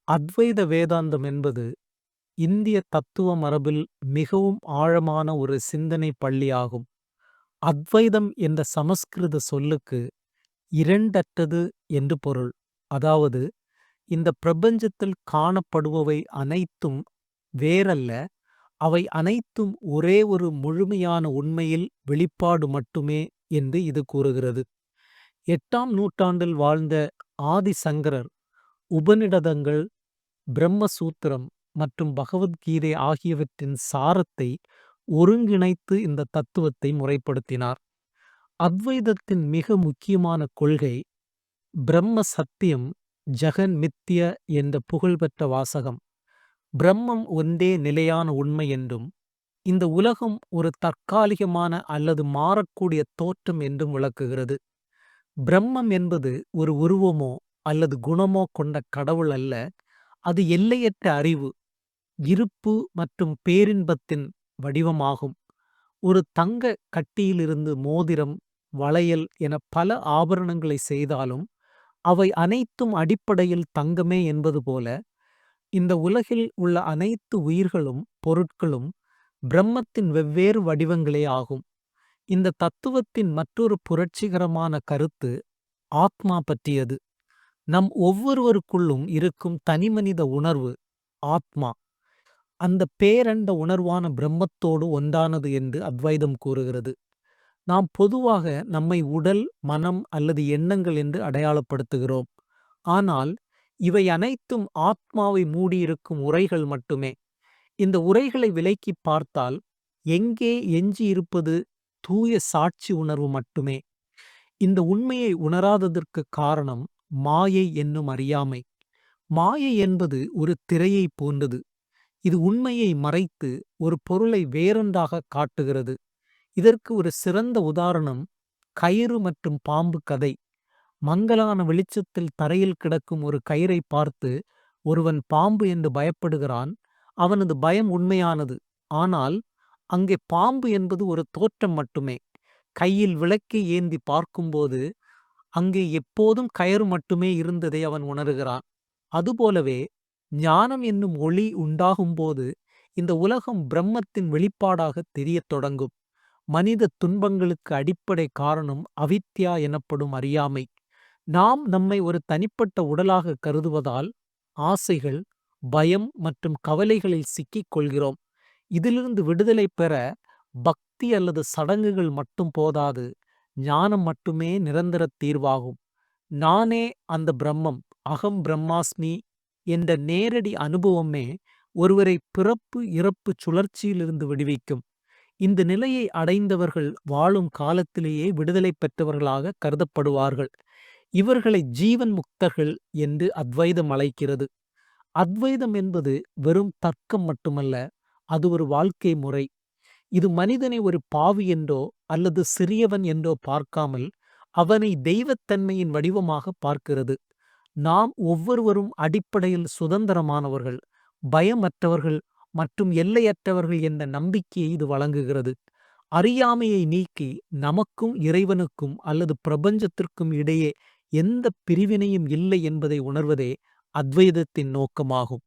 அத்வைத வேதாந்தம் என்பது இந்திய தத்துவ மரபில் மிகவும் ஆழமான ஒரு சிந்தனை பள்ளியாகும். அத்வைதம் என்ற சமஸ்கிருத சொல்லுக்கு இரண்டற்றது என்று பொருள். அதாவது, இந்த பிரபஞ்சத்தில் காணப்படுபவை அனைத்தும் வேறல்ல, அவை அனைத்தும் ஒரே ஒரு முழுமையான உண்மையில் வெளிப்பாடு மட்டுமே என்று இது கூறுகிறது. 8ஆம் நூற்றாண்டில் வாழ்ந்த ஆதிசங்கரர் உபநிடதங்கள், பிரம்மசூத்திரம் மற்றும் பகவத்கீதை ஆகியவற்றின் சாரத்தை ஒருங்கிணைத்து இந்த தத்துவத்தை முறைப்படுத்தினார். அத்வைதத்தின் மிக முக்கியமான கொள்கை பிரம்ம சத்தியம், ஜெகன் மித்ய என்ற புகழ்பெற்ற வாசகம். பிரம்மம் ஒன்றே நிலையான உண்மை என்றும், இந்த உலகம் ஒரு தற்காலிகமான அல்லது மாறக்கூடிய தோற்றம் என்றும் விளக்குகிறது. பிரம்மம் என்பது ஒரு உருவமோ அல்லது குணமோ கொண்ட கடவுள் அல்ல, அது எல்லையற்ற அறிவு, இருப்பு மற்றும் பேரின்பத்தின் வடிவமாகும். ஒரு தங்க கட்டியிலிருந்து மோதிரம், வளையல் என பல ஆபரணங்களை செய்தாலும் அவை அனைத்தும் அடிப்படையில் தங்கமே என்பது போல, இந்த உலகில் உள்ள அனைத்து உயிர்களும் பொருட்களும் பிரம்மத்தின் வெவ்வேறு வடிவங்களே ஆகும். இந்த தத்துவத்தின் மற்றொரு புரட்சிகரமான கருத்து ஆத்மா பற்றியது. நம் ஒவ்வொருவருக்குள்ளும் இருக்கும் தனிமனித உணர்வு ஆத்மா அந்த பேரண்ட உணர்வான பிரம்மத்தோடு ஒன்றானது என்று அத்வைதம் கூறுகிறது. நாம் பொதுவாக நம்மை உடல், மனம் அல்லது எண்ணங்கள் என்று அடையாளப்படுத்துகிறோம். ஆனால் இவை அனைத்தும் ஆத்மாவை மூடியிருக்கும் உறைகள் மட்டுமே. இந்த உறைகளை விலக்கிப் பார்த்தால் எங்கே எஞ்சியிருப்பது தூய சாட்சி உணர்வு மட்டுமே. இந்த உண்மையை உணராததற்கு காரணம் மாயை என்னும் அறியாமை. மாயை என்பது ஒரு திரையைப் போன்றது. இது உண்மையை மறைத்து ஒரு பொருளை வேறொன்றாக காட்டுகிறது. இதற்கு ஒரு சிறந்த உதாரணம் கயிறு மற்றும் பாம்பு கதை. மங்கலான வெளிச்சத்தில் தரையில் கிடக்கும் ஒரு கயிறை பார்த்து ஒருவன் பாம்பு என்று பயப்படுகிறான். அவனது பயம் உண்மையானது. ஆனால் அங்கே பாம்பு என்பது ஒரு தோற்றம் மட்டுமே. கையில் விளக்கை ஏந்தி பார்க்கும்போது அங்கே எப்போதும் கயிறு மட்டுமே இருந்ததை அவன் உணர்கிறான். அதுபோலவே ஞானம் என்னும் ஒளி உண்டாகும்போது இந்த உலகம் பிரம்மத்தின் வெளிப்பாடாக தெரியத் தொடங்கும். மனித துன்பங்களுக்கு அடிப்படை காரணம் அவித்யா எனப்படும் அறியாமை. நாம் நம்மை ஒரு தனிப்பட்ட உடலாக கருதுவதால் ஆசைகள், பயம் மற்றும் கவலைகளில் சிக்கிக் கொள்கிறோம். இதிலிருந்து விடுதலை பெற பக்தி அல்லது சடங்குகள் மட்டும் போதாது, ஞானம் மட்டுமே நிரந்தர தீர்வாகும். நானே அந்த பிரம்மம், அகம் பிரம்மாஸ்மி என்ற நேரடி அனுபவமே ஒருவரை பிறப்பு இறப்பு சுழற்சியிலிருந்து விடுவிக்கும். இந்த நிலையை அடைந்தவர்கள் வாழும் காலத்திலேயே விடுதலை பெற்றவர்களாக கருதப்படுவார்கள். இவர்களை ஜீவன் முக்தர்கள் என்று அத்வைதம் அழைக்கிறது. அத்வைதம் என்பது வெறும் தர்க்கம் மட்டுமல்ல, அது ஒரு வாழ்க்கை முறை. இது மனிதனை ஒரு பாவி என்றோ அல்லது சிறியவன் என்றோ பார்க்காமல் அவனை தெய்வத்தன்மையின் வடிவமாக பார்க்கிறது. நாம் ஒவ்வொருவரும் அடிப்படையில் சுதந்திரமானவர்கள், பயமற்றவர்கள் மற்றும் எல்லையற்றவர்கள் என்ற நம்பிக்கையை இது வழங்குகிறது. அறியாமையை நீக்கி நமக்கும் இறைவனுக்கும் அல்லது பிரபஞ்சத்திற்கும் இடையே எந்த பிரிவினையும் இல்லை என்பதை உணர்வதே அத்வைதத்தின் நோக்கமாகும்.